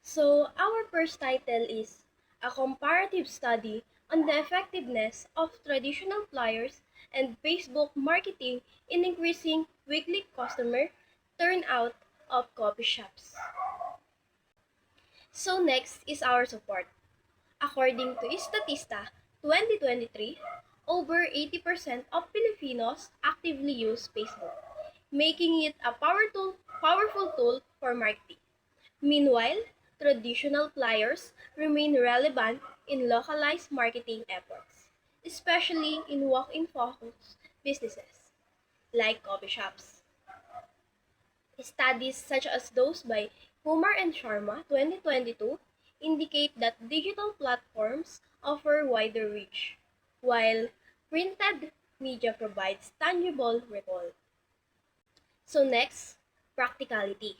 So, our first title is A Comparative Study on the Effectiveness of Traditional Flyers and Facebook Marketing in Increasing Weekly Customer Turnout of Coffee Shops. So, next is our support. According to Statista 2023, over 80% of Filipinos actively use Facebook, making it a powerful tool for marketing. Meanwhile, traditional flyers remain relevant in localized marketing efforts, especially in walk-in focused businesses like coffee shops. Studies such as those by Kumar and Sharma 2022 indicate that digital platforms offer wider reach, while printed media provides tangible recall. So next, practicality.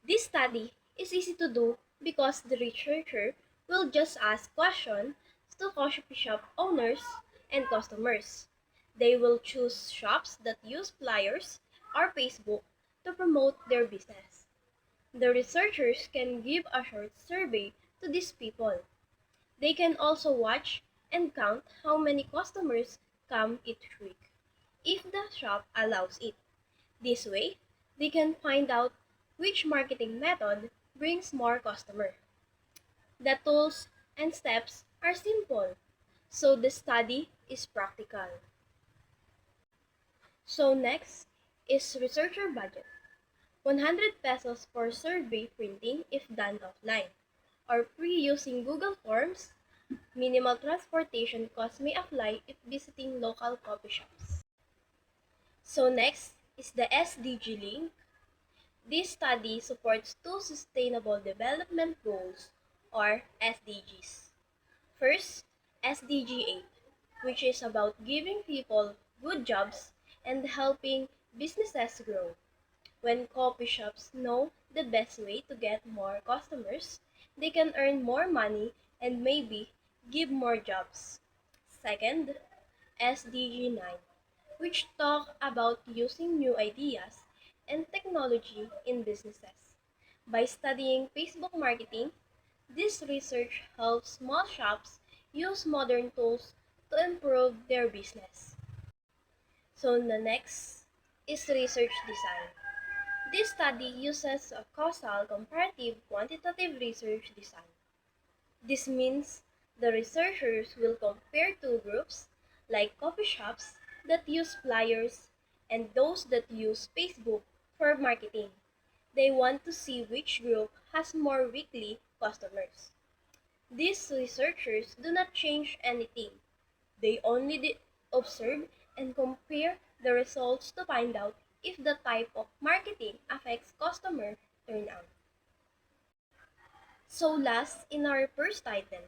This study is easy to do because the researcher will just ask questions to coffee shop owners and customers. They will choose shops that use flyers or Facebook to promote their business. The researchers can give a short survey to these people. They can also watch and count how many customers come each week, if the shop allows it. This way, they can find out which marketing method brings more customer. The tools and steps are simple, so the study is practical. So next is researcher budget. 100 pesos for survey printing if done offline, or free using Google Forms. Minimal transportation costs may apply if visiting local coffee shops. So next is the SDG link. This study supports two Sustainable Development Goals, or SDGs. First, SDG 8, which is about giving people good jobs and helping businesses grow. When coffee shops know the best way to get more customers, they can earn more money and maybe give more jobs. Second, SDG 9, which talk about using new ideas and technology in businesses. By studying Facebook marketing, this research helps small shops use modern tools to improve their business. So the next is research design. This study uses a causal comparative quantitative research design. This means the researchers will compare two groups, like coffee shops that use flyers and those that use Facebook for marketing. They want to see which group has more weekly customers. These researchers do not change anything. They only observe and compare the results to find out if the type of marketing affects customer turnout. So last in our first title,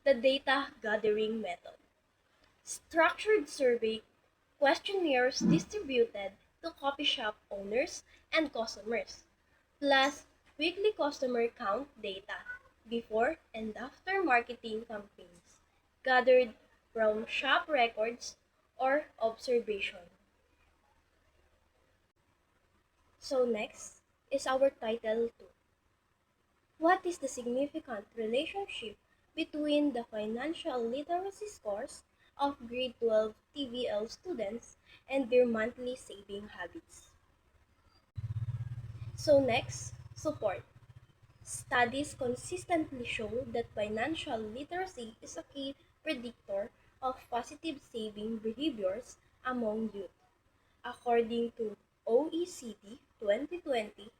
the data gathering method. Structured survey questionnaires distributed to coffee shop owners and customers, plus weekly customer count data before and after marketing campaigns, gathered from shop records or observation. So next is our title 2. What is the significant relationship between the financial literacy scores of grade 12 TVL students and their monthly saving habits? So next, support. Studies consistently show that financial literacy is a key predictor of positive saving behaviors among youth. According to OECD 2020,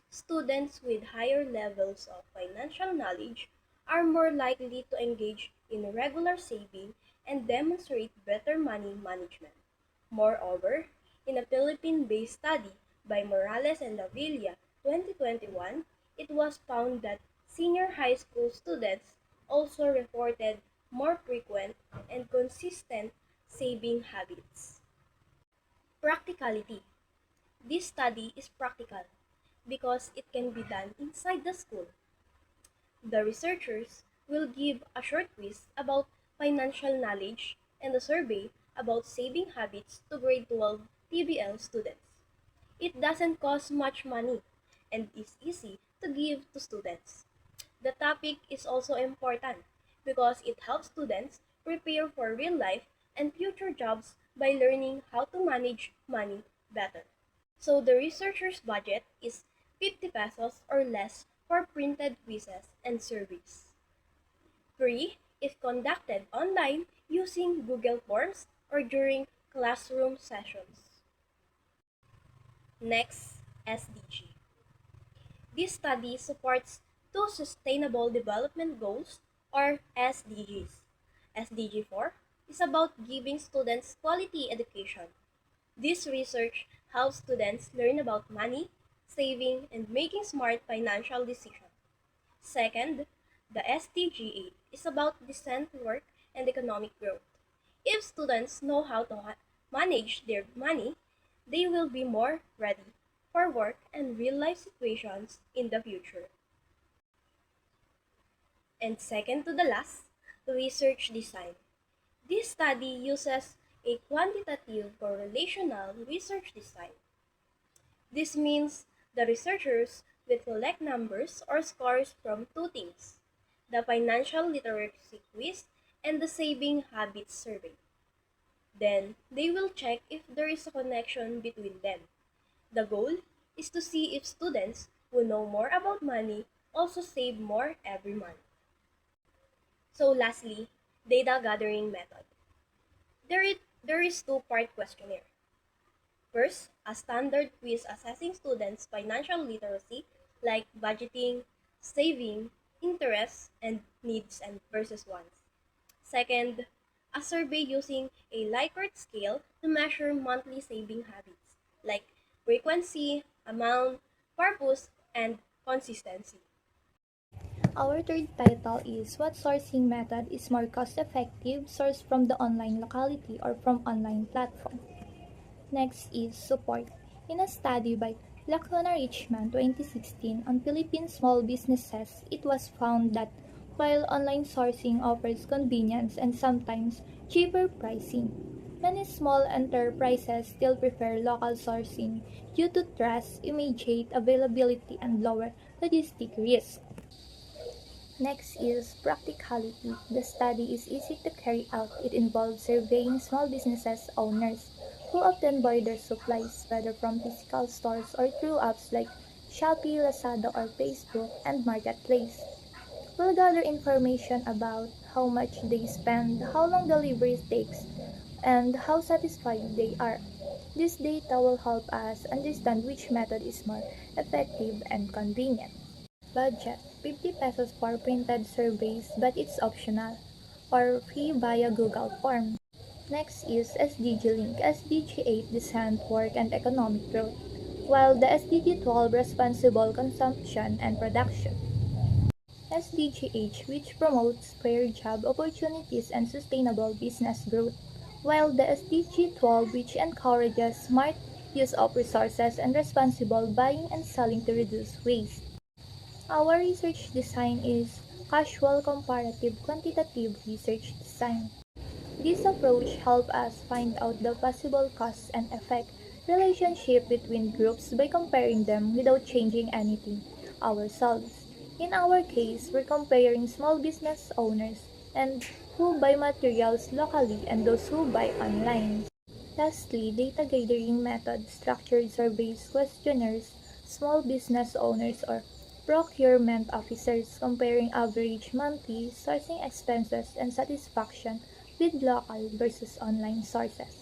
students with higher levels of financial knowledge are more likely to engage in regular saving and demonstrate better money management. Moreover, in a Philippine-based study by Morales and Davila 2021, it was found that senior high school students also reported more frequent and consistent saving habits. Practicality. This study is practical because it can be done inside the school. The researchers will give a short quiz about financial knowledge and a survey about saving habits to grade 12 TBL students. It doesn't cost much money and is easy to give to students. The topic is also important because it helps students prepare for real life and future jobs by learning how to manage money better. So the researcher's budget is 50 pesos or less for printed quizzes and surveys. Free if conducted online using Google Forms or during classroom sessions. Next, SDG. This study supports two Sustainable Development Goals or SDGs. SDG 4 is about giving students quality education. This research helps students learn about money, saving, and making smart financial decisions. Second, the SDG 8 is about decent work and economic growth. If students know how to manage their money, they will be more ready for work and real-life situations in the future. And second to the last, research design. This study uses a quantitative correlational research design. This means the researchers will collect numbers or scores from two things: the financial literacy quiz and the saving habits survey. Then, they will check if there is a connection between them. The goal is to see if students who know more about money also save more every month. So lastly, data gathering method. There is two-part questionnaire. First, a standard quiz assessing students' financial literacy like budgeting, saving, interests, and needs and versus wants. Second, a survey using a Likert scale to measure monthly saving habits like frequency, amount, purpose, and consistency. Our third title is What Sourcing Method is More Cost-Effective, Sourced from the Online Locality or from Online Platform? Next is Support. In a study by Lacuna Richmond 2016 on Philippine small businesses, it was found that while online sourcing offers convenience and sometimes cheaper pricing, many small enterprises still prefer local sourcing due to trust, immediate availability, and lower logistic risk. Next is practicality. The study is easy to carry out. It involves surveying small businesses owners who often buy their supplies whether from physical stores or through apps like Shopee, Lazada, or Facebook and Marketplace. We'll gather information about how much they spend, how long delivery takes, and how satisfied they are. This data will help us understand which method is more effective and convenient. Budget 50 pesos for printed surveys, but it's optional, or free via Google Form. Next is SDG link. SDG 8 decent work and economic growth, while the SDG 12 responsible consumption and production. SDG H, which promotes fair job opportunities and sustainable business growth, while the SDG 12, which encourages smart use of resources and responsible buying and selling to reduce waste. Our research design is casual comparative quantitative research design. This approach helps us find out the possible cause and effect relationship between groups by comparing them without changing anything ourselves. In our case, we're comparing small business owners and who buy materials locally and those who buy online. Lastly, data gathering method, structured surveys, questionnaires, small business owners or procurement officers comparing average monthly sourcing expenses and satisfaction with local versus online sources.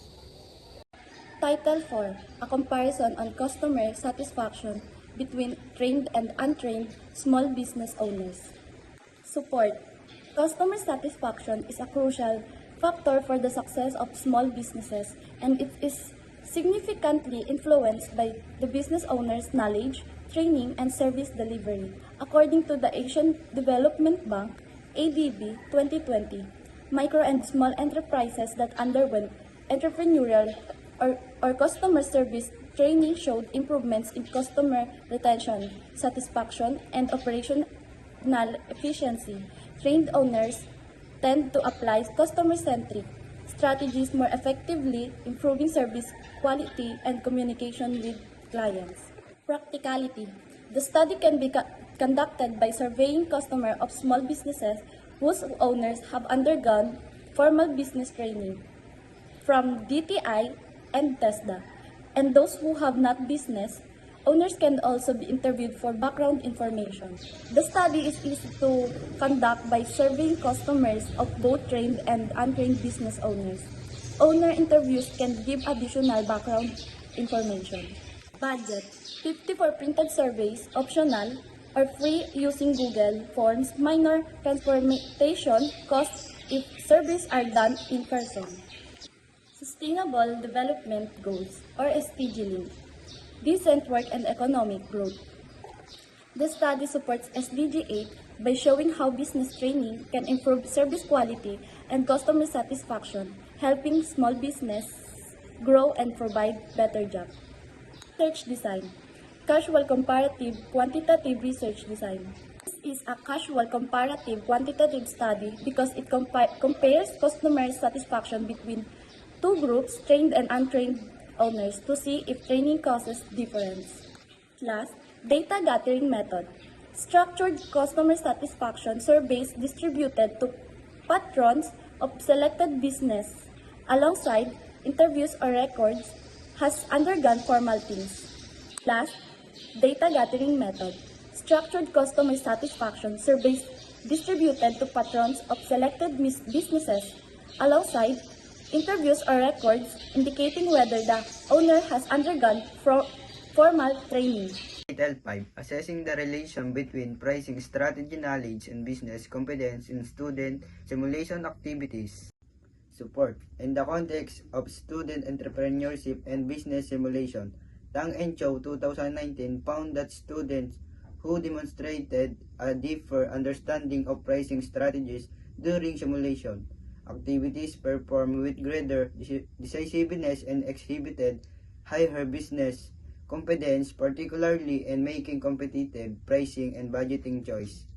Title 4: A Comparison on Customer Satisfaction Between Trained and Untrained Small Business Owners. Support. Customer satisfaction is a crucial factor for the success of small businesses, and it is significantly influenced by the business owner's knowledge, training, and service delivery. According to the Asian Development Bank, ADB 2020, micro and small enterprises that underwent entrepreneurial or customer service training showed improvements in customer retention, satisfaction, and operational efficiency. Trained owners tend to apply customer-centric strategies more effectively, improving service quality and communication with clients. Practicality. The study can be conducted by surveying customers of small businesses whose owners have undergone formal business training from DTI and TESDA, and those who have not business, owners can also be interviewed for background information. The study is easy to conduct by surveying customers of both trained and untrained business owners. Owner interviews can give additional background information. Budget: 50 for printed surveys, optional, or free using Google Forms, minor transportation costs if surveys are done in person. Sustainable Development Goals or SDG link. Decent work and economic growth. The study supports SDG 8 by showing how business training can improve service quality and customer satisfaction, helping small business grow and provide better jobs. Research design. Casual comparative quantitative research design. This is a casual comparative quantitative study because it compares customer satisfaction between two groups, trained and untrained owners, to see if training causes difference. Last, data gathering method. Structured customer satisfaction surveys distributed to patrons of selected business alongside interviews or records has undergone formal things. Last, data gathering method. Structured customer satisfaction surveys distributed to patrons of selected businesses alongside interviews or records indicating whether the owner has undergone formal training. Title 5. Assessing the relation between pricing strategy knowledge and business competence in student simulation activities. Support. In the context of student entrepreneurship and business simulation, Tang and Chow 2019 found that students who demonstrated a deeper understanding of pricing strategies during simulation activities performed with greater decisiveness and exhibited higher business competence, particularly in making competitive pricing and budgeting choice.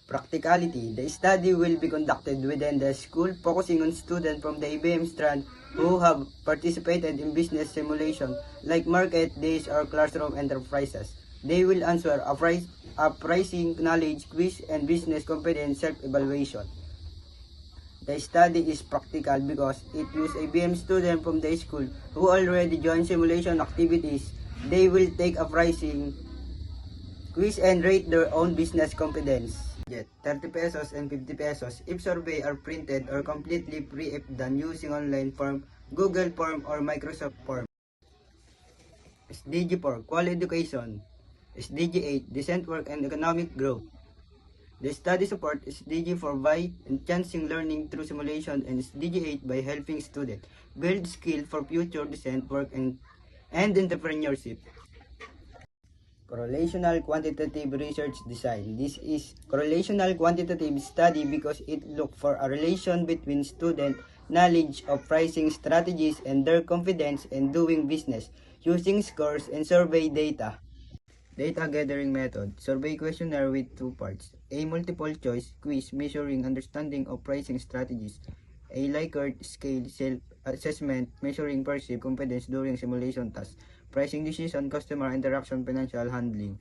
Practicality. The study will be conducted within the school, focusing on students from the ABM strand who have participated in business simulation like market days or classroom enterprises. They will answer a pricing knowledge quiz and business competence self-evaluation. The study is practical because it uses ABM students from the school who already joined simulation activities. They will take a pricing quiz and rate their own business competence. 30 pesos and 50 pesos if survey are printed or completely free if done using online form, Google Form or Microsoft Form. SDG 4, Quality Education. SDG 8, Decent Work and Economic Growth. The study support SDG 4 by enhancing learning through simulation and SDG 8 by helping students build skill for future decent work and entrepreneurship. Correlational quantitative research design. This is correlational quantitative study because it looks for a relation between student knowledge of pricing strategies and their confidence in doing business using scores and survey data. Data gathering method. Survey questionnaire with two parts. A multiple choice quiz measuring understanding of pricing strategies. A Likert scale self-assessment measuring perceived confidence during simulation tasks. Pricing decision, customer interaction, financial handling.